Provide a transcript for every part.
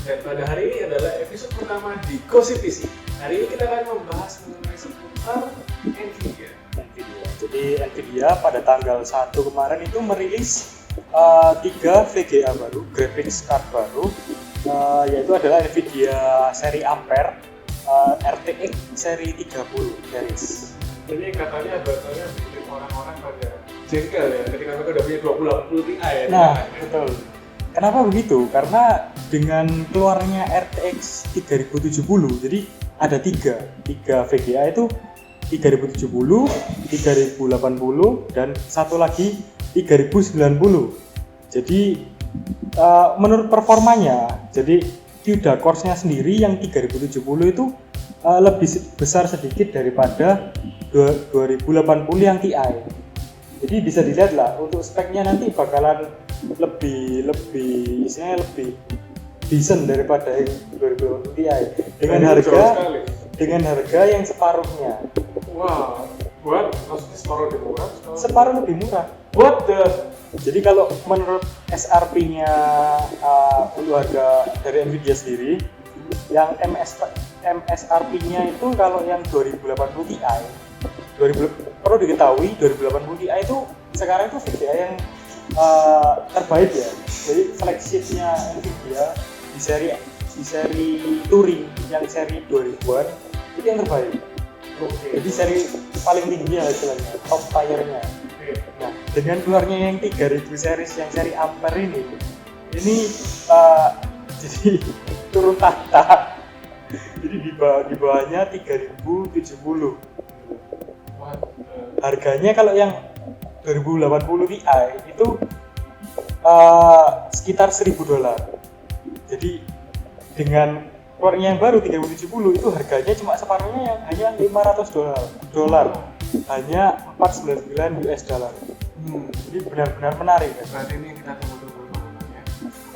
Dan pada hari ini adalah episode pertama di Gosip PC. Hari ini kita akan membahas mengenai seputar Nvidia. Jadi Nvidia pada tanggal 1 kemarin itu merilis 3 VGA baru, graphics card baru, yaitu adalah Nvidia seri Ampere RTX seri 30 series. Ini katanya bakalnya bikin orang-orang pada jengkel ya ketika mereka udah punya 2080 Ti ya. Nah, betul. Kenapa begitu? Karena dengan keluarnya RTX 3070, jadi ada 3 VGA itu 3070, 3080, dan satu lagi 3090. Jadi menurut performanya, jadi CUDA Core-nya sendiri yang 3070 itu lebih besar sedikit daripada 2080 yang Ti. Jadi bisa dilihat lah untuk speknya nanti bakalan lebih decent daripada yang 2080 Ti dengan harga yang separuhnya. Wow, buat maksudnya separuh lebih murah? Separuh lebih murah. What the? Jadi kalau menurut SRP-nya untuk harga dari Nvidia sendiri, yang MSRP-nya itu kalau yang 2080 Ti, perlu diketahui 2080 Ti itu sekarang itu VGA yang terbaik ya. Jadi flagship-nya Nvidia di seri Turing yang seri 2000-an itu yang terbaik. Okay. Jadi seri paling tinggi lah istilahnya, top tier-nya. Okay. Nah, dengan keluarnya yang 3000 series yang seri Ampere ini jadi turun tahta. Jadi di bawahnya 3070. Harganya kalau yang 2080 Ti itu sekitar $1.000. Jadi dengan keluarnya yang baru 3070 itu harganya cuma separuhnya yang hanya $500, hanya $499. Jadi benar-benar menarik ya. Berarti ini kita tunggu ya.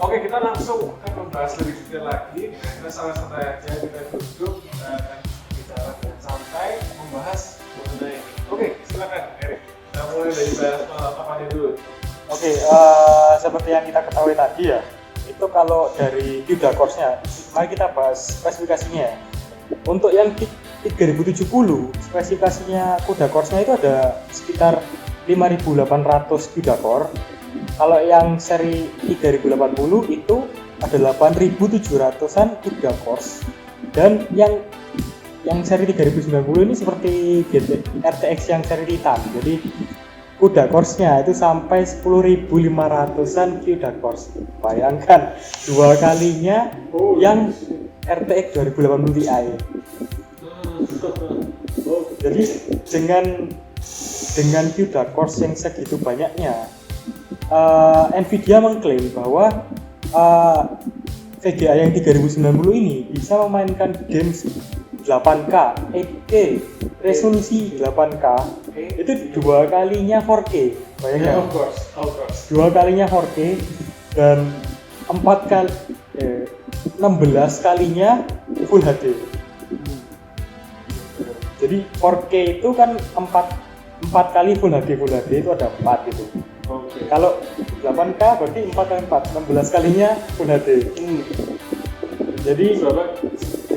Oke, kita langsung akan membahas lebih detail lagi. Kita santai aja, kita duduk, kita akan bicara dengan santai, membahas mengenai. Oke, silakan Erik. Kita mulai dari bahas apa dulu. Oke, seperti yang kita ketahui tadi ya, itu kalau dari CUDA Core-nya, mari kita bahas spesifikasinya. Untuk yang 3070, spesifikasinya CUDA Core-nya itu ada sekitar 5800 CUDA Core. Kalau yang seri 3080 itu ada 8700-an CUDA Cores. Dan yang seri 3090 ini seperti RTX yang seri Titan. Jadi CUDA Cores-nya itu sampai 10.500-an CUDA Cores. Bayangkan dua kalinya yang RTX 2080 Ti. Jadi dengan CUDA Cores yang segitu banyaknya, Nvidia mengklaim bahwa VGA yang 3090 ini bisa memainkan games 8K, 8K, resolusi 8K, itu dua kalinya 4K. Bayangkan, Of course. dua kalinya 4K dan 16 kalinya Full HD. Jadi 4K itu kan 4 kali Full HD itu ada 4 itu. Oke. Kalau 8K berarti 4 kali 4, 16 kalinya Full HD. Jadi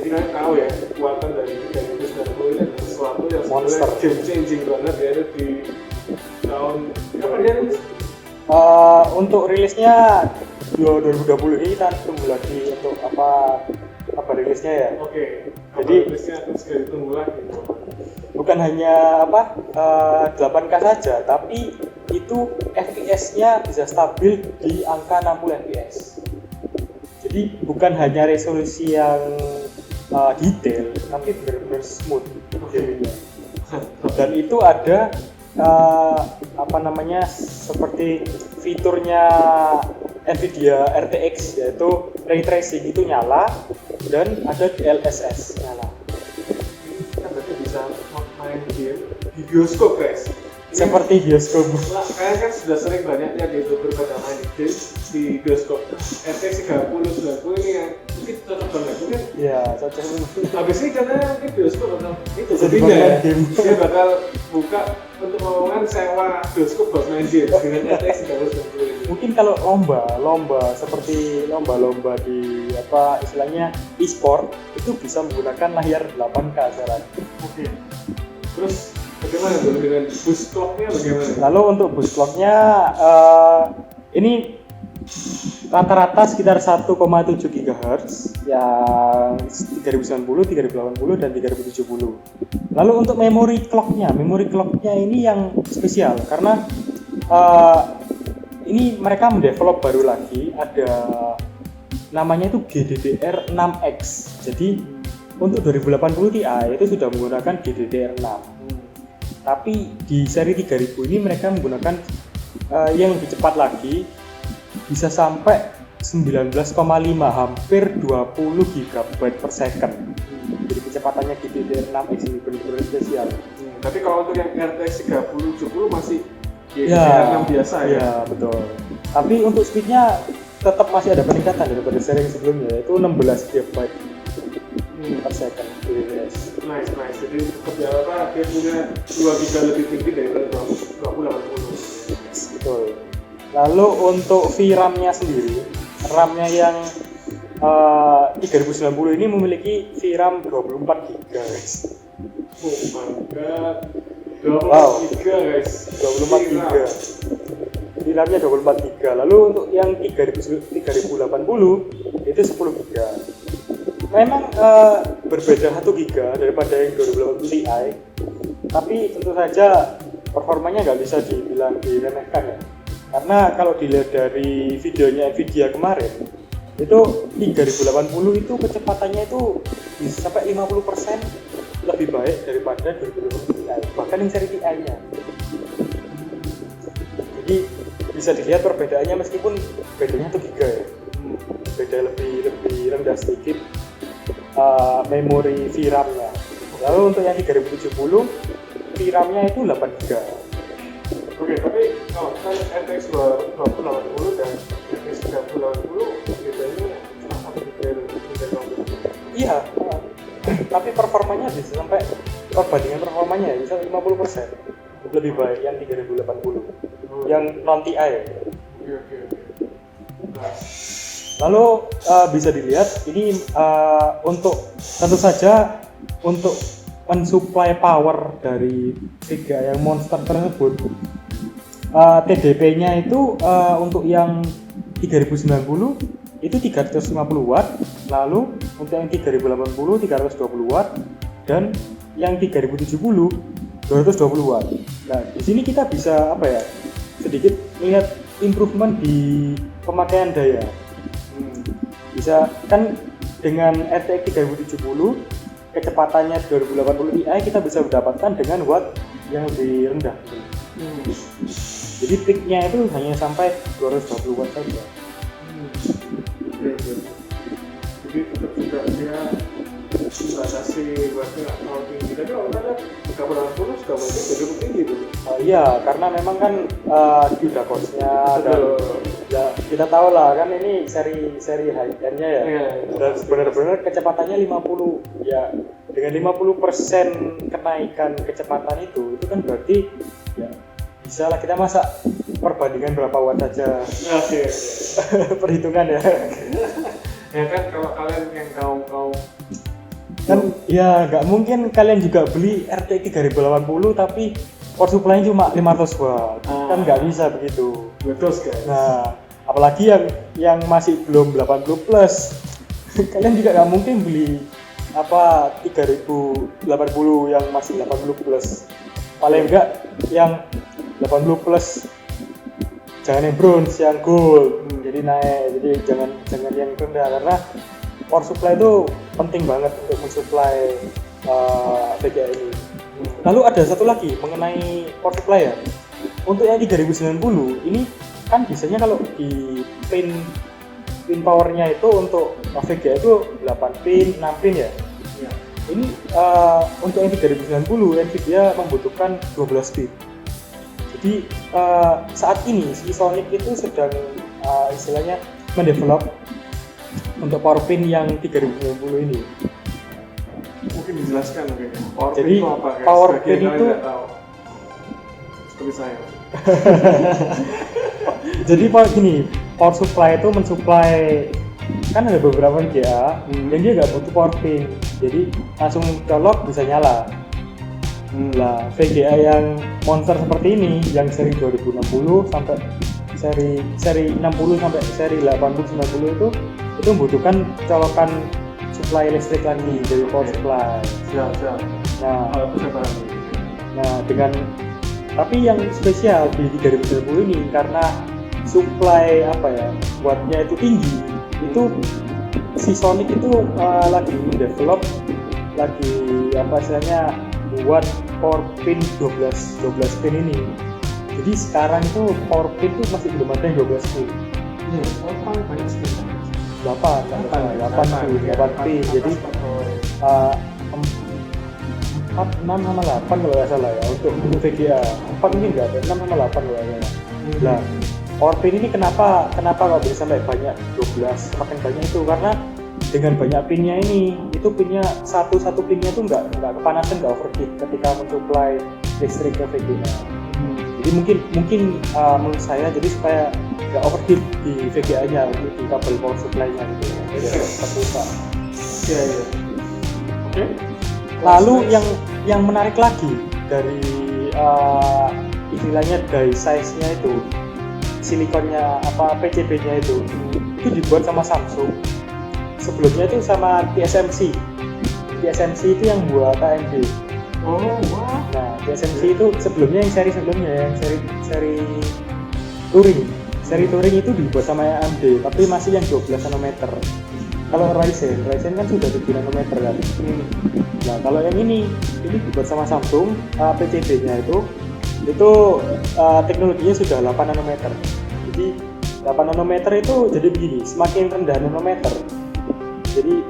kalian tahu ya, kekuatan dari 3090 ini adalah sesuatu yang Monster. sebenarnya game changing banget ya di tahun kapan dia rilis? Untuk rilisnya 2020 ini kita tunggu lagi untuk apa rilisnya ya. Oke. Jadi rilisnya akan segera ditunggu lagi. bukan hanya 8K saja, tapi itu FPS-nya bisa stabil di angka 60 fps. Jadi bukan hanya resolusi yang detail, tapi benar-benar smooth gamenya. Dan itu ada seperti fiturnya Nvidia RTX, yaitu ray tracing itu nyala dan ada DLSS nyala. Kita berarti bisa main game di bioskop guys. Seperti bioskop. Kalian kan sudah sering banyak lihat di YouTuber pada main game di bioskop. RTX 3090 ini yang mungkin cocok banget mungkin. Iya, cocok. Habis ini katanya mungkin bioskop atau itu Bisa pindah ya. dimain game. Dia bakal buka untuk omongan sewa bioskop buat main game dengan RTX 3090 ini. mungkin kalau lomba seperti lomba-lomba di apa istilahnya e-sport itu bisa menggunakan layar 8K sekarang. Oke. Terus bagaimana tuh dengan boost clock-nya bagaimana? Lalu untuk boost clock-nya ini rata-rata sekitar 1,7 GHz yang 3090, 3080 dan 3070. Lalu untuk memory clock-nya ini yang spesial karena ini mereka mendevelop baru lagi, ada namanya itu GDDR6X. Jadi untuk 2080 Ti itu sudah menggunakan GDDR6. Tapi di seri 3000 ini mereka menggunakan yang lebih cepat lagi, bisa sampai 19,5 hampir 20 GB per second. Jadi kecepatannya GDDR6X ini benar-benar spesial. Tapi kalau untuk yang RTX 3070 masih GDDR6 biasa ya? Ya betul. Tapi untuk speednya tetap masih ada peningkatan daripada seri yang sebelumnya, yaitu 16 GB per second GDDR. Nice. Jadi tetap ya apa? Dia punya 2 GB lebih tinggi daripada 2080. Betul. Lalu untuk VRAM-nya sendiri, RAM-nya yang 3090 ini memiliki VRAM 24 GB guys. Oh my god. 24 Wow. GB guys. 24 GB. VRAM-nya 24 GB. Lalu untuk yang 3080 itu 10 GB. Memang berbeda 1 GB daripada yang 2080 Ti. Tapi tentu saja performanya nggak bisa dibilang diremehkan ya. Karena kalau dilihat dari videonya Nvidia kemarin, itu 3080 itu kecepatannya itu bisa sampai 50% lebih baik daripada 2080 Ti, bahkan yang seri Ti-nya. Jadi bisa dilihat perbedaannya meskipun bedanya 1 GB ya. Beda lebih rendah sedikit memori VRAM-nya. Lalu untuk yang 3070 VRAM-nya itu 8 GB. Oke, tapi kalau kita RTX 2080 dan RTX 3080 bedanya cuma 1 GB Iya, tapi performanya bisa sampai perbandingan performanya bisa 50% lebih baik yang 3080 yang non Ti. Oke. Nah, Lalu bisa dilihat ini untuk tentu saja untuk mensuplai power dari Vega yang monster tersebut, TDP-nya itu untuk yang 3090 itu 350 watt, lalu untuk yang 3080 320 watt, dan yang 3070 220 watt. Nah, di sini kita bisa sedikit melihat improvement di pemakaian daya. Bisa kan dengan RTX 3070 kecepatannya 2080 Ti kita bisa mendapatkan dengan watt yang lebih rendah. Jadi peaknya itu hanya sampai 220 watt saja. Jadi tetap juga dia membatasi wattnya nggak terlalu tinggi. Tapi kalau ada 3080 sudah banyak cukup tinggi tuh. Iya, karena memang kan CUDA cost-nya dan ya kita tahu lah kan ini seri high end-nya ya. Dan benar-benar kecepatannya 50 ya, dengan 50% kenaikan kecepatan itu kan berarti ya bisa lah kita masak perbandingan berapa watt saja. Oke. Perhitungan ya. Ya kan kalau kalian yang kaum Kan ya nggak mungkin kalian juga beli RTX 3080 tapi power supply-nya cuma 500 watt. Kan nggak bisa begitu. betul guys. Nah, apalagi yang masih belum 80 plus, kalian juga nggak mungkin beli 3080 yang masih 80 plus. Paling enggak yang 80 plus jangan yang bronze, yang gold. Jadi naik, jadi jangan yang rendah karena power supply itu penting banget untuk mensuplai VGA ini. Lalu ada satu lagi mengenai power supply ya. Untuk yang 3090 ini kan biasanya kalau di pin powernya itu untuk VGA itu 8 pin, 6 pin ya. Ini untuk yang 3090 Nvidia membutuhkan 12 pin. Jadi saat ini si Sonic itu sedang istilahnya mendevelop untuk power pin yang 3090 ini. Mungkin dijelaskan mungkin. Power Jadi, pin itu apa guys? power Bagi pin yang itu nggak tahu. Seperti saya. Jadi gini, power supply itu mensuplai, kan ada beberapa VGA yang dia nggak butuh power pin, jadi langsung colok bisa nyala. Lah VGA yang monster seperti ini, yang seri 2060 sampai seri 60 sampai seri 80 90 itu membutuhkan colokan supply listrik lagi dari power supply. Siap. Nah, Kalau bisa paham. Nah, tapi yang spesial di 3020 ini karena supply wattnya itu tinggi, itu si Sonic itu lagi develop, lagi istilahnya buat power pin 12 pin ini. Jadi sekarang itu power pin itu masih belum ada yang 12 pin. Iya, paling banyak sekitar 8 pin. Jadi 4, 6 sama 8 kalau nggak salah ya untuk VGA. 4 mungkin nggak ada, 6 sama 8 kalau nggak salah. Nah, power pin ini kenapa kalau bisa sampai banyak 12, semakin banyak itu karena dengan banyak pinnya ini, itu pinnya satu pinnya itu nggak kepanasan, nggak overheat ketika mensuplai listrik ke VGA. Jadi mungkin menurut saya jadi supaya nggak overheat di VGA-nya di kabel power supply-nya gitu. Iya. Oke. Lalu yang menarik lagi dari istilahnya die size-nya itu, silikonnya PCB-nya itu dibuat sama Samsung. Sebelumnya itu sama TSMC. TSMC itu yang buat AMD. Oh, wah. Nah, TSMC itu sebelumnya yang seri Touring. Seri Touring itu dibuat sama AMD, tapi masih yang 12 nanometer. Kalau Ryzen kan sudah 7 nanometer kan. Nah, kalau yang ini dibuat sama Samsung, PCB-nya itu teknologinya sudah 8 nanometer. Jadi 8 nanometer itu jadi begini, semakin rendah nanometer. Jadi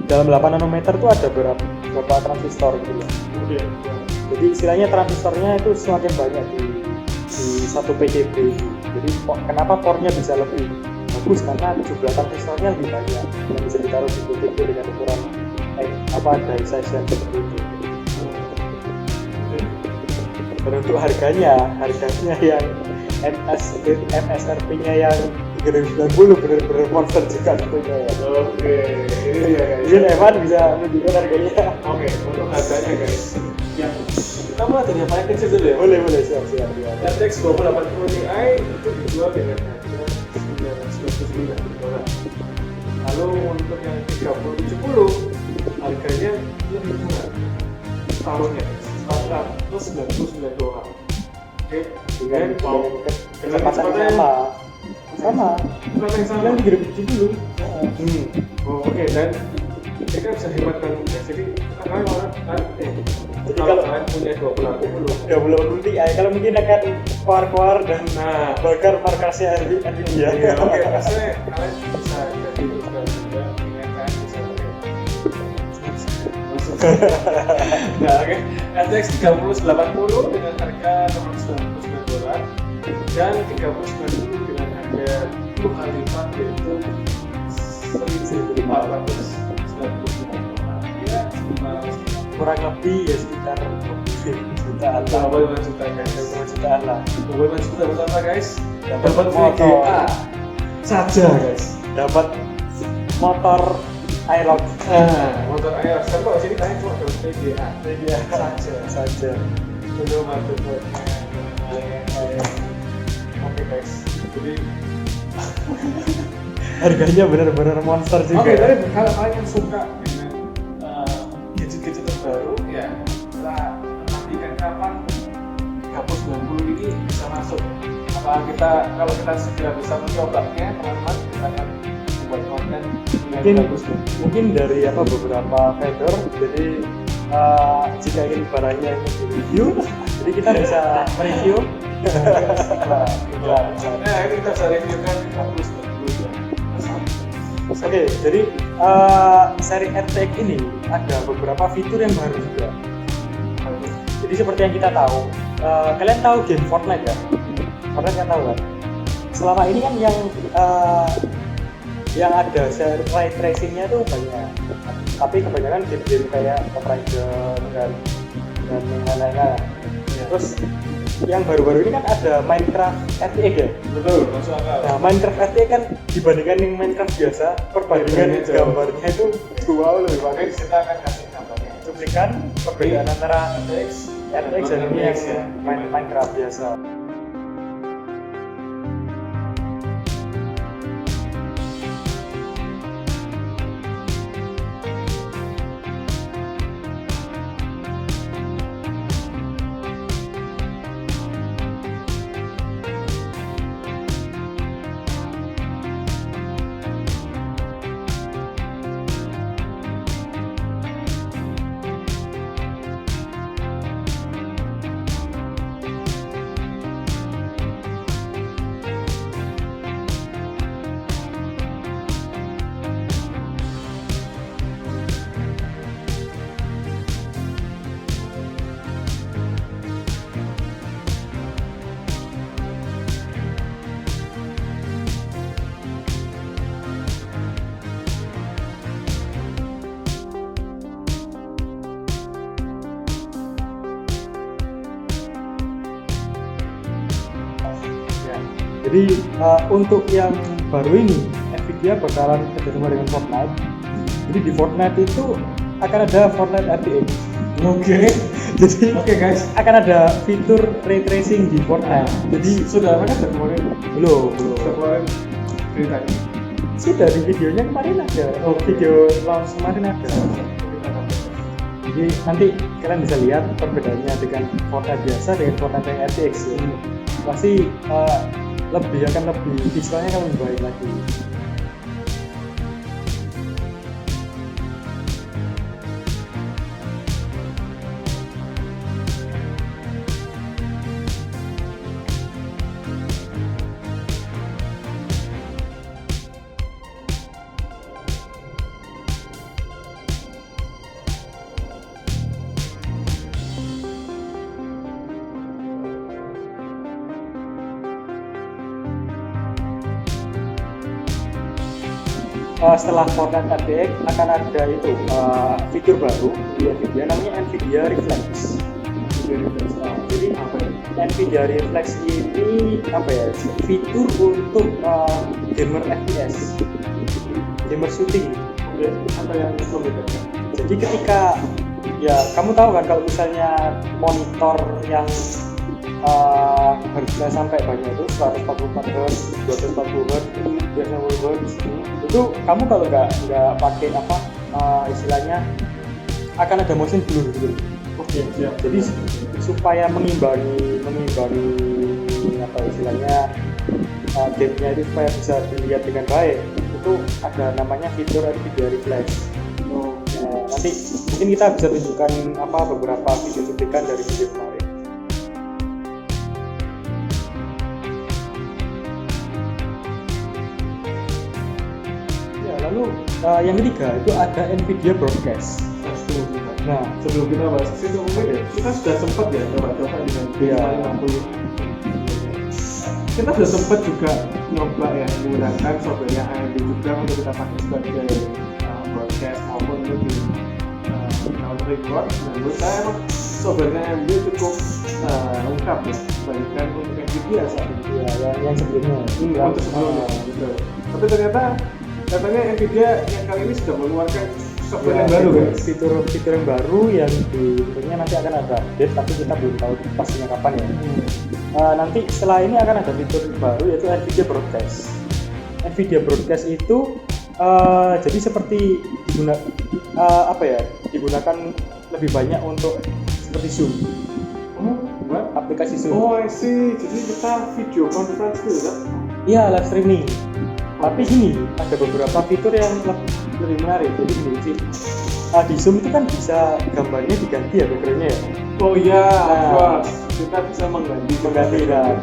dalam 8 nanometer itu ada berapa transistor gitu loh. Jadi istilahnya transistornya itu semakin banyak di satu PCB itu. Jadi kenapa core-nya bisa lebih bagus karena jumlah transistornya lebih banyak yang bisa ditaruh di PCB dengan ukuran die size yang seperti itu. Dan untuk harganya yang MSRP-nya yang 390 benar-benar monster juga tentunya ya. Oke, ini dia guys. Mungkin Evan bisa menunjukkan harganya. Oke, untuk harganya guys. Ya, kita mulai dari yang paling kecil dulu ya. Boleh siap. RTX 2080 Ti itu dijual dengan harga $999. Lalu untuk yang 3070 harganya lebih murah. Taruhnya $499. Oke, dengan kecepatan sama yang sama. yang 3070. Oke, dan kita bisa hematkan ya. Jadi kalian Jadi kalau kalau kalian punya 2080 3080 Ti kalau mungkin akan keluar dan bakar markasnya Nvidia. Iya, oke, maksudnya kalian bisa jadi juga dengan kalian bisa nah, oke. RTX 3080 dengan harga $699 dan 3090 dengan harga 10 kali lipat yaitu $1.499. Ya, kurang lebih ya sekitar 5 jutaan lah. 5 juta guys. 5 jutaan lah. 5 juta buat apa guys? Dapat VGA motor saja guys. Dapat motor Aerox. Motor air. Siapa di sini tanya cuma dapat VGA saja. Belum ada buatnya. Oke guys. Jadi Harganya benar-benar monster juga. oke, tapi kalau kalian yang suka dengan gadget-gadget terbaru, ya kita nantikan kapan 3090 ini bisa masuk. Kalau kita segera bisa mencobanya, teman-teman, kita akan buat konten yang bagus. Mungkin dari beberapa vendor, jadi jika ingin barangnya ini di review, jadi kita bisa mereview. Nah, ini kita bisa reviewkan 3090 ya. Oke, jadi seri RTX ini ada beberapa fitur yang baru juga. Jadi seperti yang kita tahu, kalian tahu game Fortnite ya? Fortnite kan tahu kan? Selama ini kan yang ada seri ray tracingnya tuh banyak, tapi kebanyakan game-game kayak Tomb Raider dan yang lain-lain. Terus yang baru-baru ini kan ada Minecraft RTX ya. Betul, masuk akal. Nah, Minecraft RTX kan dibandingkan yang Minecraft biasa, perbandingan gambarnya itu jauh lebih Oke, bagus. kita akan kasih gambarnya. Cuplikan perbedaan antara RTX RTX dan ini yang ya. Minecraft biasa. Ya. Jadi untuk yang baru ini Nvidia bakalan kerjasama dengan Fortnite. Jadi di Fortnite itu akan ada Fortnite RTX. Oke. Jadi Oke guys. akan ada fitur ray tracing di Fortnite. Jadi Sudah kan sudah kemarin belum. sudah kemarin ceritanya. Sudah di videonya kemarin ada. Oh, video launch kemarin ada. Jadi nanti kalian bisa lihat perbedaannya dengan Fortnite biasa dengan Fortnite yang RTX ya. Pasti akan lebih visualnya akan lebih baik lagi. Setelah Fortnite RTX akan ada itu fitur baru di Nvidia namanya Nvidia Reflex. Jadi Nvidia Reflex ini apa ya? Fitur untuk gamer FPS, gamer shooting. Oke, apa yang membedakan? Jadi ketika ya kamu tahu kan kalau misalnya monitor yang harusnya sampai banyak itu 144 Hz, 240 Hz, 360 Hz itu kamu kalau nggak pakai apa istilahnya akan ada motion blur gitu. Oke, siap. Jadi supaya mengimbangi apa istilahnya game-nya itu supaya bisa dilihat dengan baik itu ada namanya fitur Nvidia Reflex. Nanti mungkin kita bisa tunjukkan apa beberapa video cuplikan dari video kemarin. Ya, lalu yang ketiga itu ada Nvidia Broadcast. Nah, sebelum kita bahas ke situ mungkin kita sudah sempat ya coba-coba dengan B550. Kita sudah sempat juga nyoba ya menggunakan softwarenya AMD juga untuk kita pakai sebagai broadcast maupun untuk di untuk record. Nah, menurut saya emang softwarenya AMD cukup lengkap ya dibandingkan untuk Nvidia saat ini. Ya, yang sebelumnya. Untuk sebelumnya, betul. Tapi ternyata katanya Nvidia yang kali ini sudah mengeluarkan software yang baru kan? Fitur yang baru yang tentunya nanti akan ada update tapi kita belum tahu pastinya kapan ya. Nanti setelah ini akan ada fitur baru yaitu Nvidia Broadcast. Nvidia Broadcast itu jadi seperti digunakan lebih banyak untuk seperti Zoom. Aplikasi Zoom. Oh, I see. Jadi kita video conference gitu kan? Iya, live streaming. Tapi gini, ada beberapa fitur yang lebih menarik. Jadi gini, di Zoom itu kan bisa gambarnya diganti ya backgroundnya ya. Oh iya, kita bisa mengganti Nah,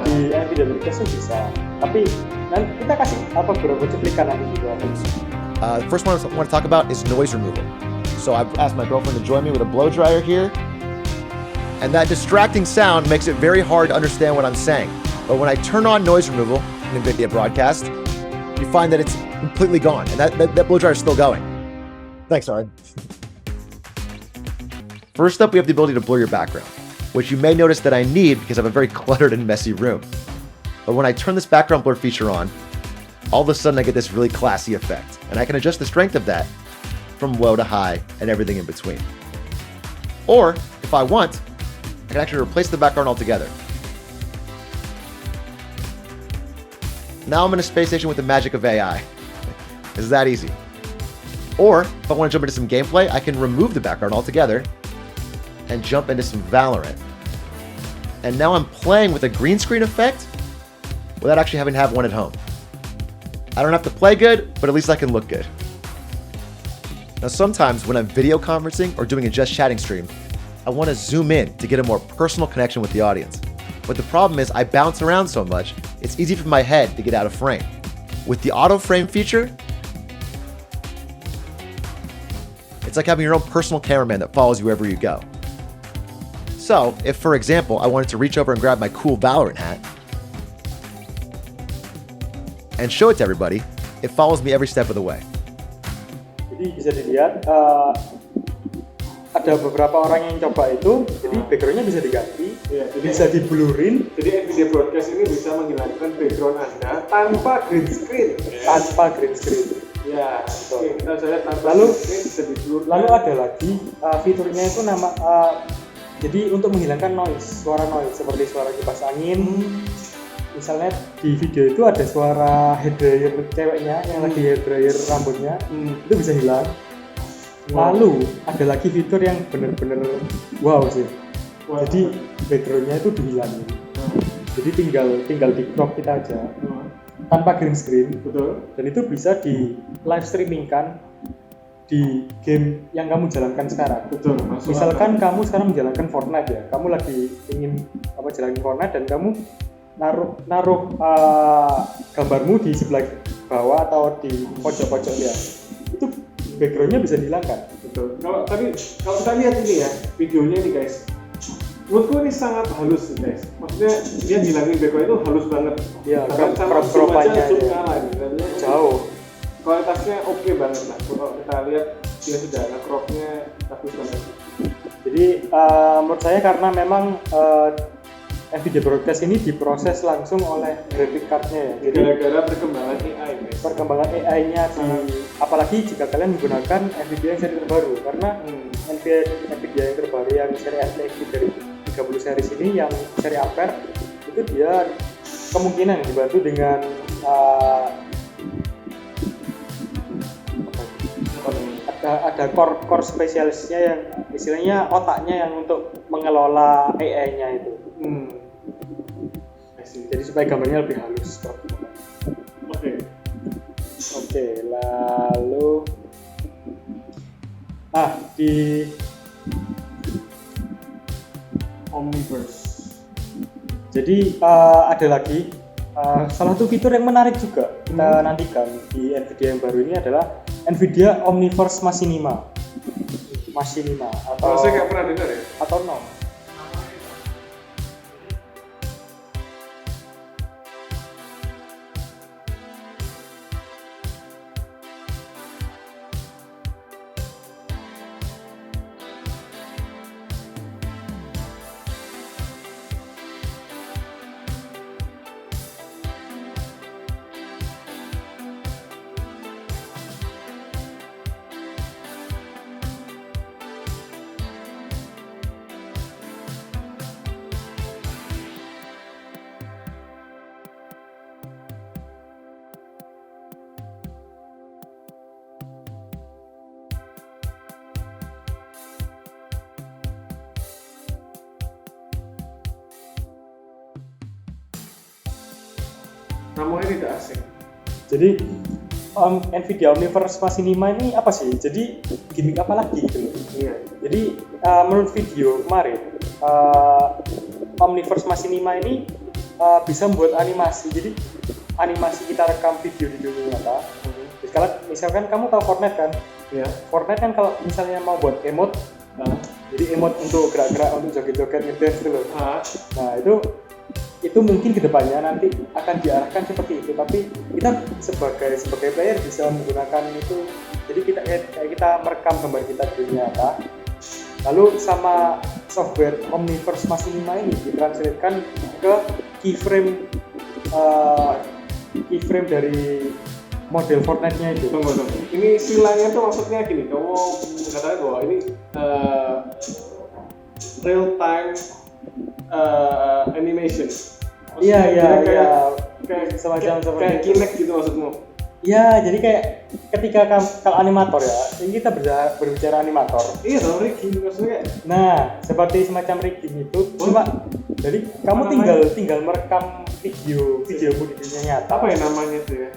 di Nvidia Broadcast itu bisa. Tapi nanti kita kasih beberapa cuplikan nanti juga. First one I want to talk about is noise removal. So I've asked my girlfriend to join me with a blow dryer here. And that distracting sound makes it very hard to understand what I'm saying. But when I turn on noise removal in NVIDIA Broadcast, you find that it's completely gone. And that blow dryer is still going. Thanks, Aaron. First up, we have the ability to blur your background. which you may notice that I need because I have a very cluttered and messy room. But when I turn this background blur feature on, all of a sudden I get this really classy effect, and I can adjust the strength of that from low to high and everything in between. Or, if I want, I can actually replace the background altogether. Now I'm in a space station with the magic of AI. It's that easy. Or, if I want to jump into some gameplay, I can remove the background altogether and jump into some Valorant. And now I'm playing with a green screen effect without actually having to have one at home. I don't have to play good, but at least I can look good. Now sometimes when I'm video conferencing or doing a just chatting stream, I want to zoom in to get a more personal connection with the audience. But the problem is I bounce around so much, it's easy for my head to get out of frame. With the auto frame feature, it's like having your own personal cameraman that follows you wherever you go. So, if for example, I wanted to reach over and grab my cool Valorant hat and show it to everybody, it follows me every step of the way. Jadi bisa dilihat ada beberapa orang yang coba itu, jadi backgroundnya bisa diganti, bisa di-blurrin. Jadi NVIDIA Broadcast ini bisa menghilangkan background Anda tanpa green screen. Tanpa green screen. Ya, oke, kita lihat tanpa Lalu, green screen bisa di-blur. Lalu ada lagi fiturnya itu jadi untuk menghilangkan noise, suara noise seperti suara kipas angin. Misalnya di video itu ada suara hair dryer ceweknya yang lagi hair dryer rambutnya, itu bisa hilang. Lalu ada lagi fitur yang bener-bener wow sih. Jadi backgroundnya itu dihilangin. Jadi tinggal di crop kita aja tanpa green screen. Betul. Dan itu bisa di live streamingkan di game yang kamu jalankan sekarang. Betul. Misalkan kamu sekarang menjalankan Fortnite ya, kamu lagi ingin jalanin Fortnite dan kamu naruh gambarmu di sebelah bawah atau di pojok-pojoknya, itu backgroundnya bisa dihilangkan. Betul. Kalau kita lihat ini ya videonya ini guys, menurutku ini sangat halus guys. Maksudnya dia hilangin background itu halus banget. Ya, crop-cropannya jauh. Kualitasnya oke banget lah. Kalau kita lihat dia sudah nge-cropnya bagus banget. Jadi menurut saya karena memang NVIDIA Broadcast ini diproses langsung oleh graphic card-nya ya. Jadi gara-gara perkembangan AI guys. Perkembangan AI-nya apalagi jika kalian menggunakan NVIDIA yang seri terbaru, karena NVIDIA yang terbaru yang seri RTX dari 30 series ini yang seri Ampere itu dia kemungkinan dibantu dengan ada core spesialisnya yang istilahnya otaknya yang untuk mengelola AI-nya itu. Jadi supaya gambarnya lebih halus. Oke, lalu di Omniverse. Jadi ada lagi salah satu fitur yang menarik juga kita nantikan di NVIDIA yang baru ini adalah NVIDIA Omniverse Machinima atau saya nggak pernah dengar ya. Atau no. Namanya tidak asing. Jadi NVIDIA Omniverse Machinima ini apa sih? Jadi gimmick apa lagi gitu loh? Iya. Jadi menurut video kemarin Omniverse Machinima ini bisa membuat animasi. Jadi animasi kita rekam video di dunia nyata. Misalkan kamu tahu Fortnite kan? Iya. Fortnite kan kalau misalnya mau buat emote, jadi emote untuk gerak-gerak, untuk joget-joget, ngedance gitu loh. Nah itu mungkin kedepannya nanti akan diarahkan seperti itu, tapi kita sebagai player bisa menggunakan itu. Jadi kita merekam gambar kita di dunia nyata, Lalu sama software Omniverse Machinima ini ditranslatekan ke keyframe dari model Fortnite-nya itu. Tunggu. Ini silanya tuh maksudnya gini, kamu katakan bahwa ini real time animation. Iya. Kayak Semacam seperti kayak itu. Kinect gitu maksudmu? Ya, jadi kayak ketika kalau animator ya, ini kita berbicara animator. Iya, tau rigging maksudnya. Nah, seperti semacam rigging itu, cuma jadi kamu tinggal merekam videomu di dunia nyata. Apa ya namanya tuh ya?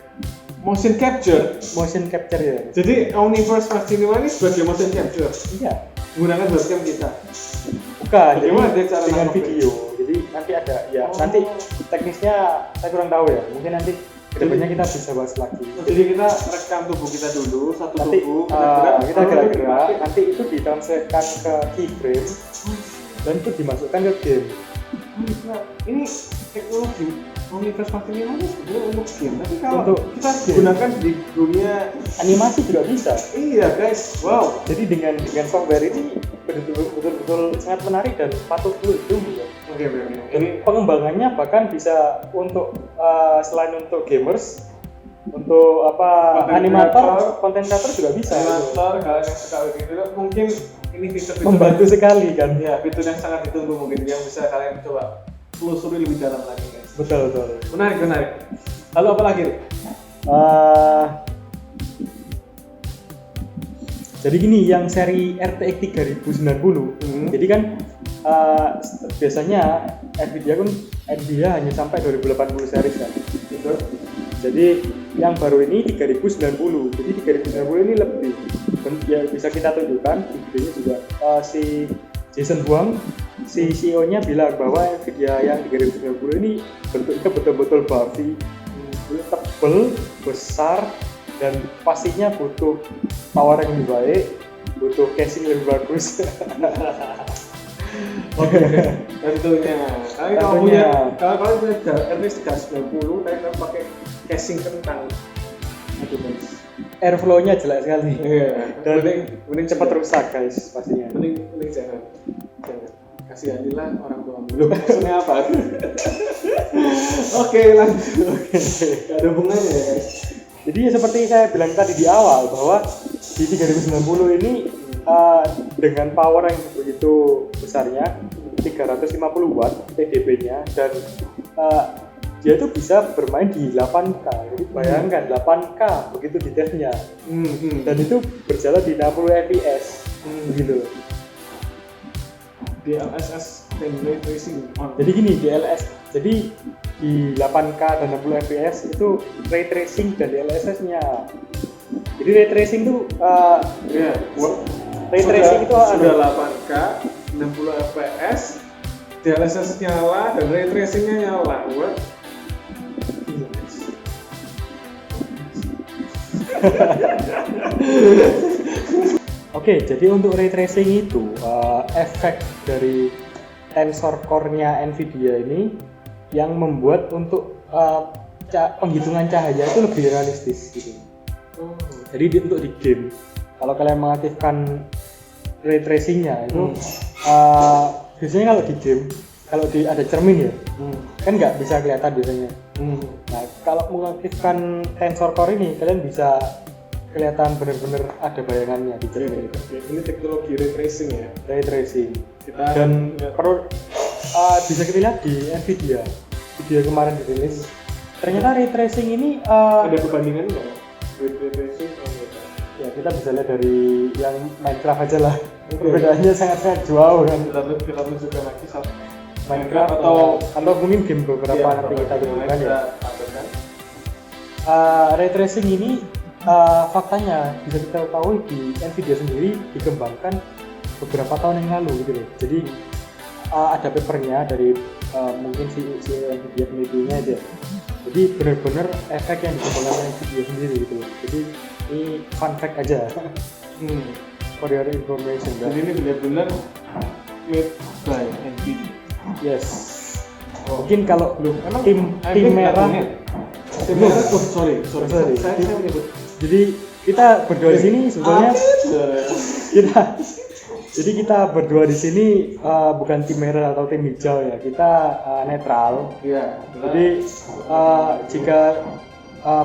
Motion capture. Motion capture ya. Jadi Omniverse Machinima ini sebagai motion capture. Iya. Menggunakan webcam kita. Bukan, Bagaimana jadi dia cara dengan nangkepnya? video. Jadi nanti ada ya, Oh. nanti teknisnya saya kurang tahu ya. Mungkin nanti kedepannya kita bisa bahas lagi. Jadi kita rekam tubuh kita dulu, satu Nanti tubuh, kita gerak-gerak, dipakai. nanti itu ditranslate-kan ke keyframe dan itu dimasukkan ke game. Ini teknologi Omniverse Machinima ini sebenarnya untuk game, tapi kalau Untuk kita game. gunakan di dunia, Animasi juga bisa. iya guys, wow. Jadi dengan software ini betul-betul sangat menarik dan patut ditunggu ya. Oke. Dan pengembangannya bahkan bisa untuk selain untuk gamers, untuk Content animator, creator. konten kreator juga bisa. Animator, kalian yang suka begitu, mungkin ini fitur-fitur Membantu sekali kan. ya, fitur yang sangat ditunggu mungkin yang bisa kalian coba telusuri lebih dalam lagi guys. Betul. Menarik. Lalu apa lagi? Jadi gini, yang seri RTX 3090, jadi kan biasanya Nvidia hanya sampai 2080 series kan. Gitu. Jadi yang baru ini 3090. Jadi 3090 ini lebih ya bisa kita tunjukkan di videonya juga. Si Jason Huang, si CEO-nya bilang bahwa Nvidia yang 3090 ini bentuknya betul-betul buffy, tebal, besar, dan pastinya butuh power yang lebih baik, butuh casing lebih bagus. Oke. Tentunya. Kalau kalian punya RTX 3090, kalian pakai casing kentang. Aduh guys. Airflow-nya jelek sekali. Iya. Dan mending cepat rusak guys pastinya. Mending jangan. Kasihanilah orang tuamu. Loh, maksudnya apa? Oke, lanjut. Gak ada hubungannya ya guys. Jadi seperti saya bilang tadi di awal bahwa di 3090 ini dengan power yang begitu besarnya 350 watt TDP-nya dan dia tuh bisa bermain di 8K. Jadi bayangkan 8K begitu detailnya. Dan itu berjalan di 60 fps. Begitu. DLSS dan ray tracing. Jadi gini, jadi di 8K dan 60 fps itu ray tracing dan DLSS-nya. Jadi ray tracing itu ray tracing itu sudah 8K, 60 fps, DLSS nyala dan ray tracing-nya nyala. What? Oke, jadi untuk ray tracing itu efek dari tensor core-nya Nvidia ini yang membuat untuk penghitungan cahaya itu lebih realistis gitu. Jadi untuk di game, kalau kalian mengaktifkan ray tracing-nya itu biasanya kalau di game, kalau ada cermin ya, kan nggak bisa kelihatan biasanya. Nah, kalau mengaktifkan tensor core ini, kalian bisa kelihatan benar-benar ada bayangannya di cermin itu. Ini teknologi ray tracing ya. Ray tracing. Kita Dan perlu bisa kita lihat di Nvidia video kemarin dirilis. Ternyata ray tracing ini ada perbandingan nggak? Ray tracing sama ya kita bisa lihat dari yang Minecraft aja lah. Perbedaannya sangat-sangat jauh kan. kita tunjukkan lagi saat Minecraft atau mungkin game beberapa nanti kita tunjukkan ya. Ray tracing ini faktanya bisa kita ketahui di Nvidia sendiri dikembangkan beberapa tahun yang lalu gitu loh. Jadi ada papernya dari mungkin si Nvidia penelitiannya aja. Jadi benar-benar efek yang dikembangkan Nvidia sendiri gitu loh. Jadi ini fun fact aja. For your information. Jadi ini benar-benar made by Nvidia. Yes. Mungkin kalau Emang tim merah. Tim merah. Oh sorry. Saya menyebut. Jadi kita berdua di sini sebetulnya Jadi kita berdua di sini bukan tim merah atau tim hijau ya, kita netral. Iya. Jadi jika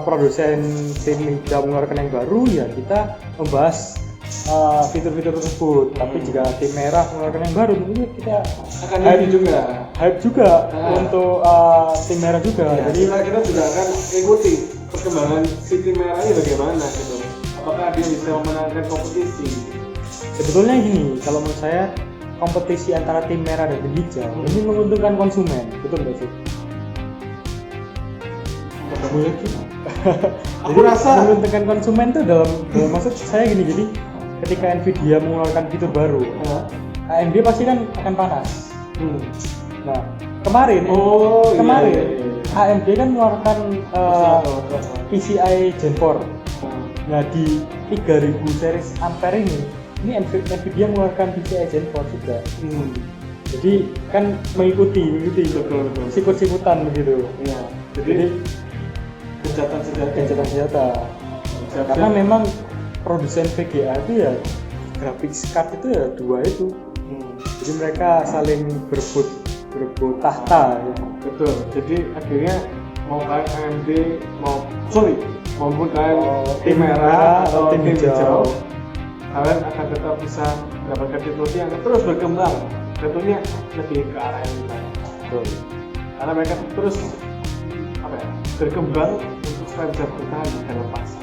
produsen tim hijau mengeluarkan yang baru ya kita membahas fitur-fitur tersebut. Tapi jika tim merah mengeluarkan yang baru, tentunya kita akan hype juga untuk tim merah juga. Ya, jadi kita juga akan ikuti perkembangan si tim merah ini bagaimana gitu. Apakah dia bisa memenangkan kompetisi? sebetulnya gini, kalau menurut saya kompetisi antara tim merah dan tim hijau ini menguntungkan konsumen, betul nggak sih? Kamu yakin? Jadi menguntungkan konsumen tuh dalam maksud saya gini, jadi ketika Nvidia mengeluarkan fitur baru, AMD pasti kan akan panas. Nah kemarin AMD kan mengeluarkan PCI Gen 4. Nah di 3000 series Ampere ini Nvidia mengeluarkan PCI Gen 4 juga. Jadi kan mengikuti sikut-sikutan begitu. Iya. Jadi gencatan senjata. Karena memang produsen VGA itu ya graphics card itu ya dua itu. Jadi mereka saling berebut tahta ya. Betul. Jadi akhirnya mau kalian AMD maupun kalian tim merah atau tim hijau, kalian akan tetap bisa mendapatkan fitur yang terus berkembang. Tentunya lebih ke arah yang lain. Betul. Karena mereka terus berkembang untuk supaya bisa bertahan di dalam pasar.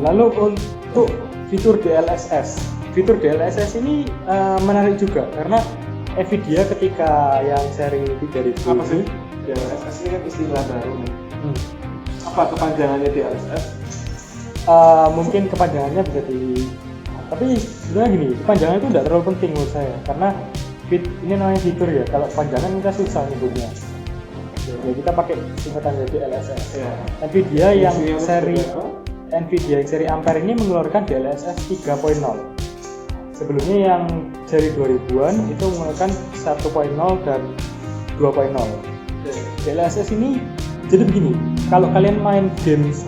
Lalu untuk fitur DLSS ini menarik juga karena Nvidia ketika yang seri 3000 Apa sih? DLSS ini kan istilah baru nih. Apa kepanjangannya DLSS? Mungkin kepanjangannya bisa tapi sebenarnya gini, kepanjangan itu tidak terlalu penting menurut saya karena ini namanya fitur ya, kalau kepanjangan kita susah nyebutnya. Ya kita pakai singkatan jadi DLSS. Ya. Nvidia yang seri Ampere ini mengeluarkan DLSS 3.0. Sebelumnya yang seri 2000-an itu mengeluarkan 1.0 dan 2.0. DLSS ini jadi begini, kalau kalian main games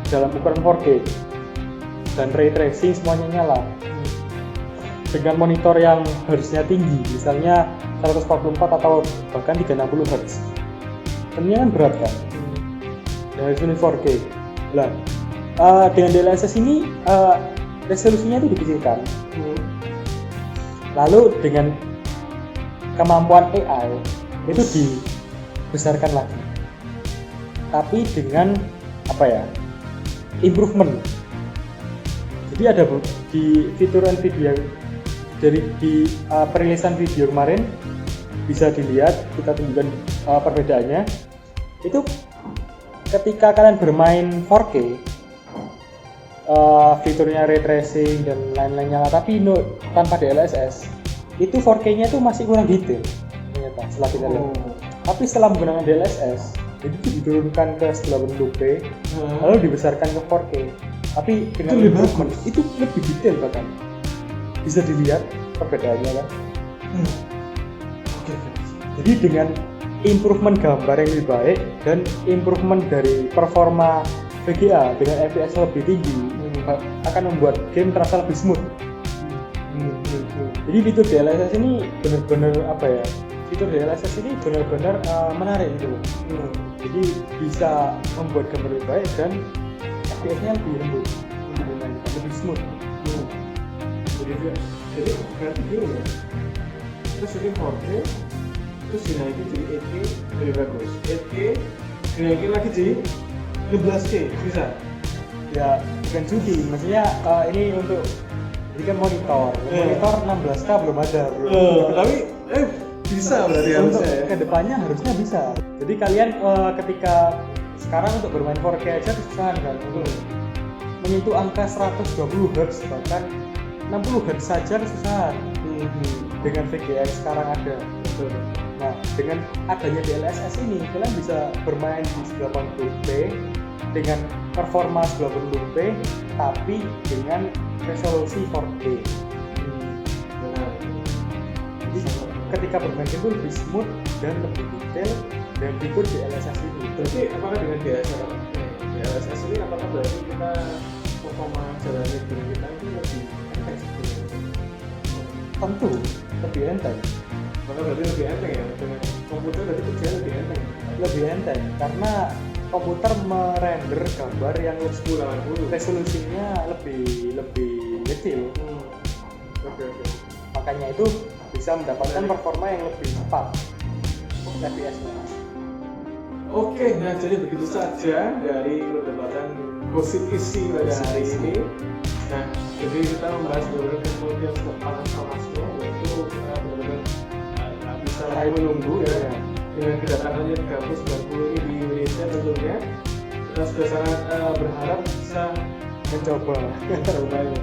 dalam ukuran 4K dan ray tracing semuanya nyala dengan monitor yang harusnya tinggi, misalnya 144 atau bahkan 360 Hz, tentunya kan berat kan, dan resolusi 4K. Nah, dengan DLSS ini resolusinya itu dikecilkan, lalu dengan kemampuan AI itu dibesarkan lagi, tapi dengan improvement. Jadi ada di fitur Nvidia dari di perilisan video kemarin bisa dilihat, kita tunjukkan perbedaannya. Itu ketika kalian bermain 4K, fiturnya ray tracing dan lain-lain nyala, tapi tanpa DLSS, itu 4K-nya itu masih kurang detail ternyata setelah kita lihat. Tapi setelah menggunakan DLSS, itu diturunkan ke 90p, lalu dibesarkan ke 4K. Tapi dengan improvement itu lebih detail, bahkan bisa dilihat perbedaannya kan. Jadi dengan improvement gambar yang lebih baik dan improvement dari performa VGA dengan FPS lebih tinggi akan membuat game terasa lebih smooth. Jadi fitur DLSS ini benar-benar fitur DLSS ini benar-benar menarik gitu. Jadi bisa membuat gambar lebih baik dan FPS-nya lebih lembut, lebih smooth. Jadi berarti gini ya, terus syuting 4K, terus dinaikin jadi 8K lebih bagus. 8K dinaikin lagi jadi 16K bisa? Ya bukan judi, maksudnya ini untuk jika monitor 16K belum ada bro. Tapi bisa berarti untuk harusnya ya? kedepannya harusnya bisa. Jadi kalian ketika sekarang untuk bermain 4K aja kesusahan kan, untuk menyentuh angka 120 Hz bahkan 60 Hz saja kesusahan dengan VGA yang sekarang ada. Nah dengan adanya DLSS ini kalian bisa bermain di 1080p dengan performa 1080p tapi dengan resolusi 4K. Jadi ketika bermain itu lebih smooth dan lebih detail dan fitur DLSS ini. Berarti apakah dengan DLSS ini apakah berarti kita performa jalannya game kita itu lebih efektif? tentu lebih enteng. Maka berarti lebih enteng ya, dengan komputer berarti kerjaan lebih enteng. Lebih enteng karena komputer merender gambar yang 1080. resolusinya lebih kecil. Oke. Makanya itu bisa mendapatkan performa yang lebih cepat FPS-nya. Oke, nah jadi begitu saja dari perdebatan gosip isi pada hari ini. Nah, jadi kita membahas beberapa kemudian transformasinya, yaitu kita benar-benar nggak bisa lagi menunggu ya dengan kedatangannya 390 ini di Indonesia tentunya. Kita sudah sangat berharap bisa Mencoba. mencobanya.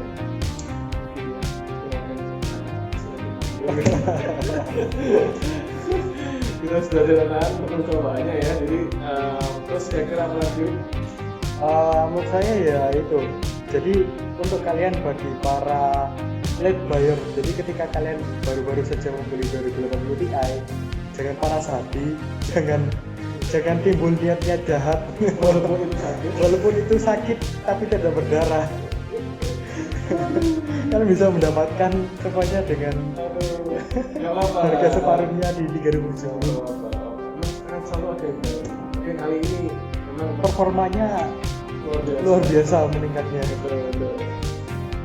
Kita sudah jalan untuk mencobaannya ya. Jadi terus kira-kira apa lagi? Menurut saya ya itu. Jadi untuk kalian bagi para late buyer, jadi ketika kalian baru-baru saja membeli 2080 Ti, jangan panas hati, jangan timbul niat-niat jahat walaupun itu sakit tapi tidak berdarah. Kalian bisa mendapatkan semuanya dengan harga separuhnya di 3.070. Kan selalu ada yang baru. Oke, kali ini memang Performanya luar biasa meningkatnya. Betul.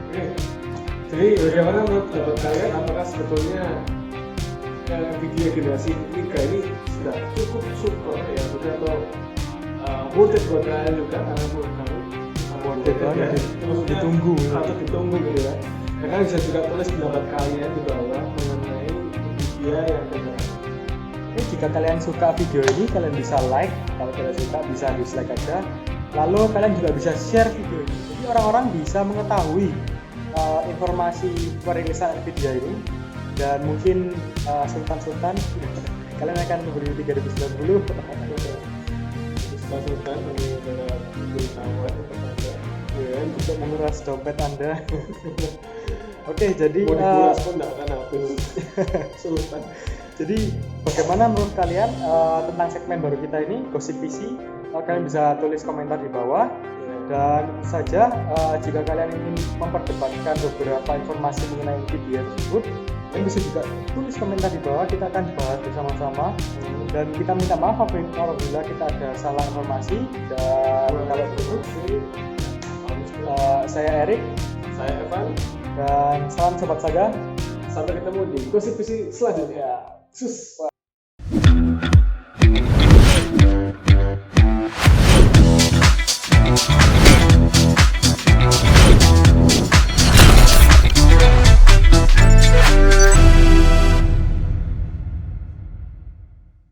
Oke, jadi bagaimana menurut pendapat kalian? Apakah sebetulnya video generasi 3 ini sudah cukup super ya, sudah atau worth it buat kalian juga karena menurut kami Worth it banget, ditunggu. Atau ditunggu gitu ya. Ya kan bisa juga tulis pendapat kalian di bawah mengenai video yang terbaru. Oke, jika kalian suka video ini, kalian bisa like. Kalau tidak suka, bisa dislike aja. Lalu kalian juga bisa share video ini. Jadi orang-orang bisa mengetahui informasi perilisan Nvidia ini. Dan mungkin sultan-sultan kalian akan memberi 3090. Sultan ini adalah beritahuan kepada Ya, untuk menguras dompet Anda. Oke, jadi mau dikuras pun nggak akan habis. Sultan. jadi bagaimana menurut kalian tentang segmen baru kita ini, Gosip PC? Kalian bisa tulis komentar di bawah. Dan tentu saja jika kalian ingin memperdebatkan beberapa informasi mengenai Nvidia tersebut, kalian bisa juga tulis komentar di bawah. Kita akan bahas bersama-sama. Dan kita minta maaf apabila kita ada salah informasi. Dan kalau begitu, saya Erik, Saya Evan. dan salam sobat saga. Sampai ketemu di Gosip PC selanjutnya. Sus.